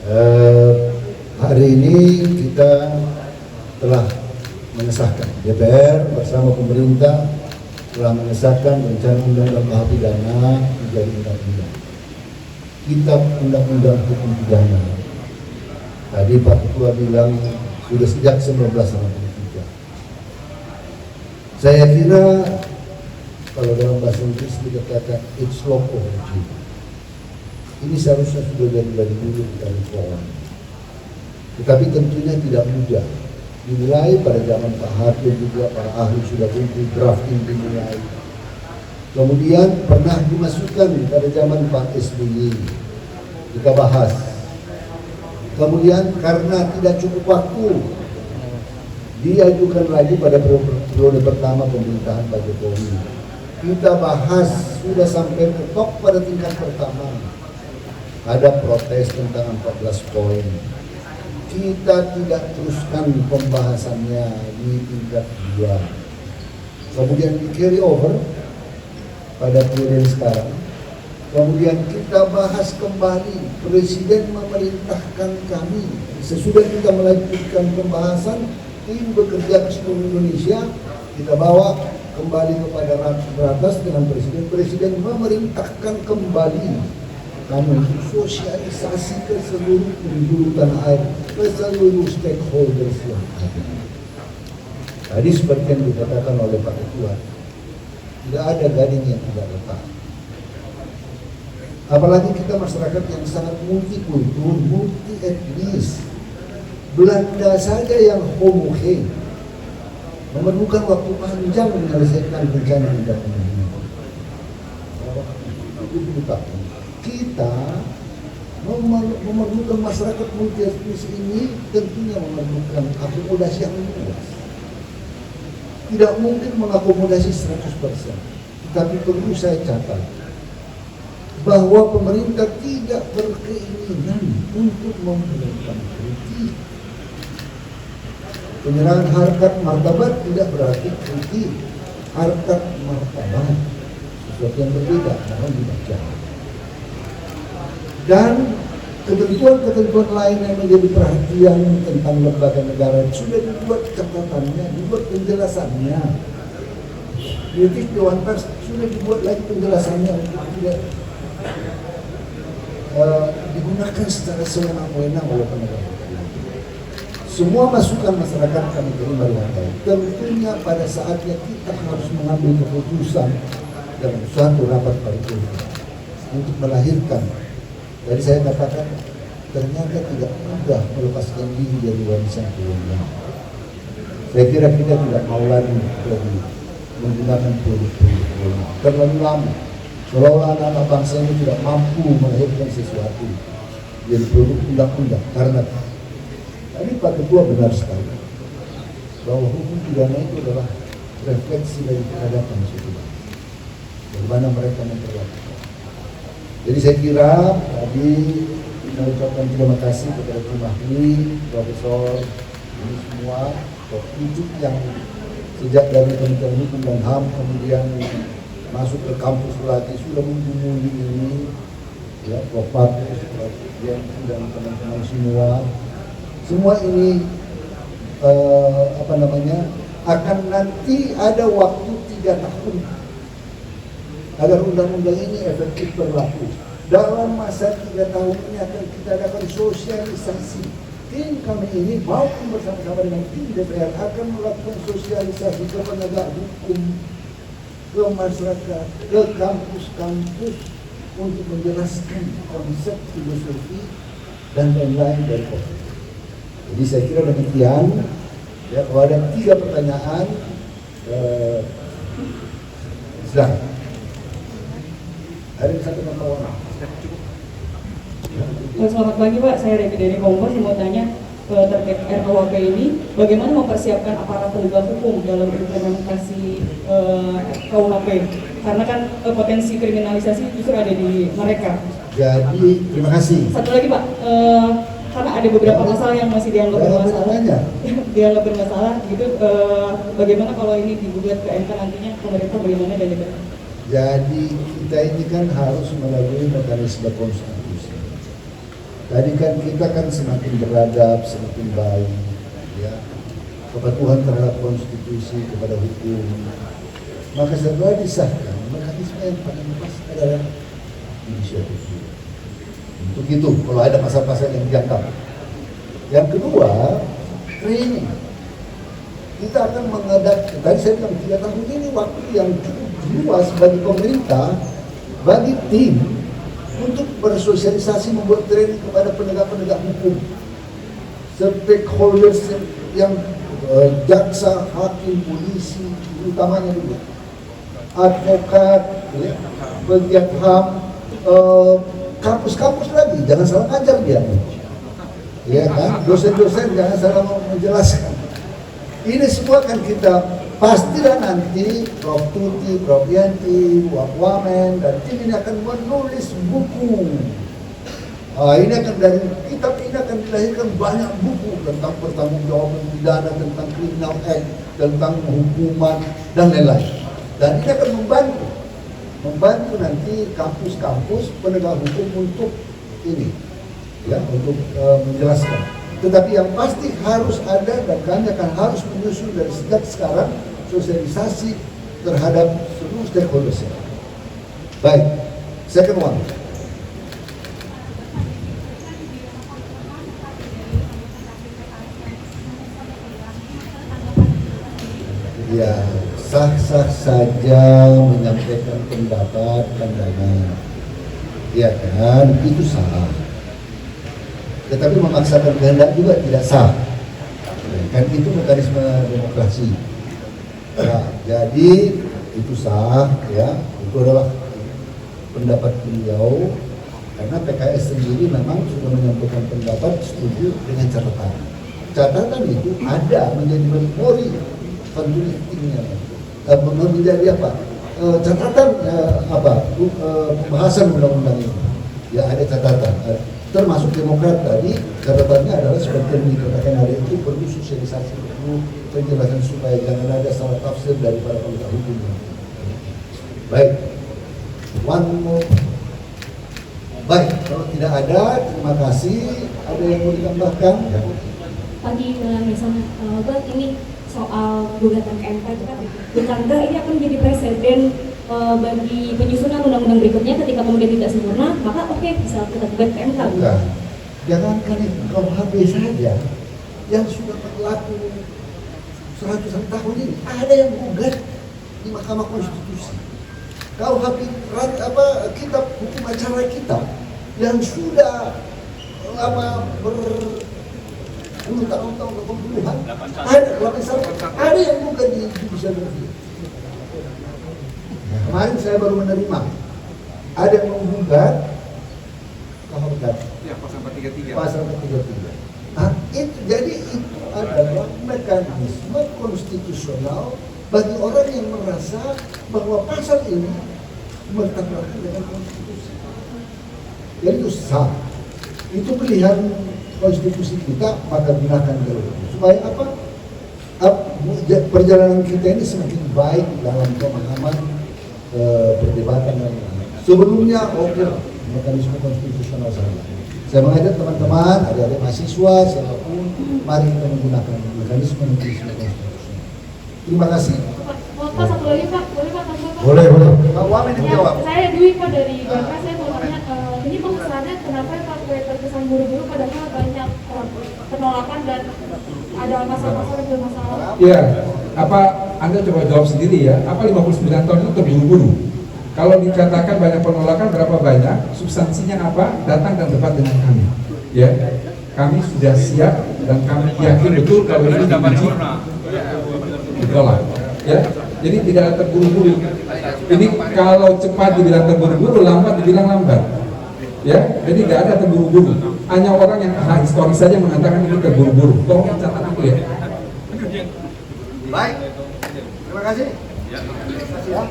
Hari ini kita telah mengesahkan, DPR bersama pemerintah telah mengesahkan rencana undang-undang KUH pidana menjadi undang-undang. Kitab Undang-Undang Hukum Pidana. Tadi Pak Ketua bilang sudah sejak 1983. Saya kira kalau dalam bahasa Inggris dikatakan it's law of origin. Ini seharusnya sudah dari dulu kita reform. Tetapi tentunya tidak mudah. Dimulai pada zaman Pak Harto juga para ahli sudah kumpul drafting dimulai. Kemudian pernah dimasukkan pada zaman Pak SBY, kita bahas. Kemudian karena tidak cukup waktu, diajukan lagi pada periode pertama pemerintahan Pak Jokowi. Kita bahas sudah sampai ketok pada tingkat pertama. Ada protes tentang 14 poin. Kita tidak teruskan pembahasannya di tingkat 2. Kemudian di carry over pada periode sekarang. Kemudian kita bahas kembali. Presiden memerintahkan kami. Sesudah kita melanjutkan pembahasan, tim bekerja ke seluruh Indonesia, kita bawa kembali kepada ratas dengan Presiden. Presiden memerintahkan kembali kami untuk sosialisasi ke seluruh penjuru tanah air, ke seluruh stakeholders yang ada. Tadi seperti yang dikatakan oleh Pak Ketua, tidak ada gading yang tidak retak. Apalagi kita masyarakat yang sangat multikultur, multi etnis. Belanda saja yang homogen memerlukan waktu panjang menyelesaikan rencana undang-undang ini. Kita memerlukan masyarakat multi etnis ini tentunya memerlukan akomodasi yang luas. Tidak mungkin mengakomodasi 100%. Tapi perlu saya catat bahwa pemerintah tidak berkeinginan untuk memberikan kritik. Penyerangan harkat martabat tidak berarti kritik. Harkat martabat sesuatu yang berbeda, mohon dibaca. Dan ketentuan-ketentuan lain yang menjadi perhatian tentang lembaga negara sudah dibuat catatannya, dibuat penjelasannya. Kritik Dewan Pers sudah dibuat lagi penjelasannya untuk tidak digunakan secara sewenang-wenang oleh penegak hukum. Semua masukan masyarakat kami terima dengan baik. Tentunya pada saatnya kita harus mengambil keputusan dalam suatu rapat paripurna untuk melahirkan. Jadi saya katakan ternyata tidak mudah melepaskan diri dari warisan kolonial. Saya kira kita tidak mau lagi menggunakan produk-produk kolonial terlalu lama. Seolah-olah anak bangsa ini tidak mampu melahirkan sesuatu dari produk undang-undang. Karena tadi Pak Ketua benar sekali bahwa hukum pidana itu adalah refleksi dari peradaban suatu bangsa. Bagaimana mereka memperlakukan. Jadi saya kira tadi saya ucapkan terima kasih kepada tim ahli, profesor, ini semua, Prof. yang sejak dari Kementerian Hukum dan HAM kemudian masuk ke kampus lagi sudah menghubungi ini, ya, Prof. Patus, Prof. Jensen dan teman-teman semua ini akan nanti ada waktu 3 tahun agar undang-undang ini efektif berlaku. Dalam masa 3 tahun ini akan kita adakan sosialisasi. Tim kami ini maupun bersama-sama dengan tim DPR akan melakukan sosialisasi ke penegak hukum, ke masyarakat, ke kampus-kampus untuk menjelaskan konsep filosofi dan lain-lain dari COVID. Jadi saya kira demikian. Ya, kalau ada 3 pertanyaan, silakan. Ada satu kawan. Selamat pagi Pak, saya Revi dari Kompos yang mau tanya terkait RKUHP ini, bagaimana mempersiapkan aparat penegak hukum dalam implementasi KUHP? Karena kan potensi kriminalisasi justru ada di mereka. Jadi terima kasih. Satu lagi Pak, karena ada beberapa masalah yang masih dianggap bermasalah, dianggap bermasalah gitu. Bagaimana kalau ini digugat ke MK nantinya, pemerintah bagaimana dan DPR? Jadi kita ini kan harus melalui mekanisme konstitusi. Tadi kan kita kan semakin beradab, semakin baik, ya, kepatuhan terhadap konstitusi kepada hukum. Maka setelah disahkan, mekanisme yang paling pas adalah inisiatif. Untuk itu, kalau ada pasal-pasal yang dianggap. Yang kedua, training. Kita akan mengadakan, tadi saya bilang 3 tahun ini waktu yang cukup luas bagi pemerintah, bagi tim untuk bersosialisasi, membuat training kepada penegak-penegak hukum, stakeholders yang jaksa, hakim, polisi, utamanya dulu, advokat, ya, pegiat HAM, kampus-kampus lagi, jangan salah ajar dia, ya kan, dosen-dosen jangan salah menjelaskan. Ini semua kan kita pastilah nanti Prof. Tuti, Prof. Yanti, Wak Wamen, dan tim ini akan menulis buku. Ini akan dari kitab ini akan dilahirkan banyak buku tentang pertanggungjawaban pidana, tentang criminal act, tentang hukuman dan lain-lain. Dan ini akan membantu nanti kampus-kampus penegak hukum untuk ini, ya, untuk menjelaskan. Tetapi yang pasti harus ada, dan kami akan harus menyusun dari sejak sekarang sosialisasi terhadap seluruh stakeholders. Baik, second one. Ya, sah-sah saja menyampaikan pendapat, pandangan, ya kan, itu sah. Tetapi memaksakan kehendak juga tidak sah. Kan itu mekanisme demokrasi. Nah, jadi itu sah, ya, itu adalah pendapat beliau. Karena PKS sendiri memang sudah menyampaikan pendapat setuju dengan catatan. Catatan itu ada menjadi memori penelitiannya, menjadi apa? Catatan pembahasan undang-undang ini. Ya, ada catatan. Termasuk Demokrat tadi, catatannya adalah seperti yang dikatakan hari itu, perlu sosialisasi, perlu penjelasan supaya jangan ada salah tafsir dari para penegak hukum. Baik, one more. Baik, kalau tidak ada, terima kasih. Ada yang mau ditambahkan? Ya. Pagi misalnya, ini soal gugatan ke MK itu kan, bukankah ini akan menjadi presiden bagi penyusunan undang-undang berikutnya ketika kemudian tidak sempurna, maka oke, bisa kita gugat ke MK. Bukan. Jangankan itu KUHP saja yang sudah berlaku 100 tahun ini, ada yang gugat di Mahkamah Konstitusi. KUHP kitab hukum acara kita yang sudah berpuluh-tahun puluhan, ada yang gugat di judicial review. Kemarin saya baru menerima ada yang menggugat KUHP ya, pasal 433. Pasal 433. Nah, itu jadi itu adalah mekanisme konstitusional bagi orang yang merasa bahwa pasal ini bertabrakan dengan konstitusi. Jadi itu sah. Itu pilihan konstitusi kita, maka gunakan dulu. Supaya apa? Perjalanan kita ini semakin baik dalam pemahaman perdebatan dan sebelumnya mekanisme konstitusional saya mengajak teman-teman, adik-adik mahasiswa, siapapun, mari kita menggunakan mekanisme konstitusional. Terima kasih. Pak, satu lagi Pak, boleh Pak tambah Pak? Boleh. Pak Wamen dijawab. Saya Dwi Pak dari Gaka, saya mau tanya, ini pengesahannya kenapa Pak terkesan buru-buru padahal banyak penolakan dan ada masalah-masalah yang bermasalah? Iya, apa Anda coba jawab sendiri ya, apa 59 tahun itu terburu-buru? Kalau dikatakan banyak penolakan, berapa banyak? Substansinya apa? Datang dan debat dengan kami. Ya, kami sudah siap dan kami yakin betul kalau ini diuji ditolak. Ya, jadi tidak terburu-buru. Ini kalau cepat dibilang terburu-buru, lambat dibilang lambat. Ya, jadi tidak ada terburu-buru. Hanya orang yang historis saja mengatakan ini terburu-buru. Tolong catat itu ya. Baik. Terima kasih. Terima kasih ya.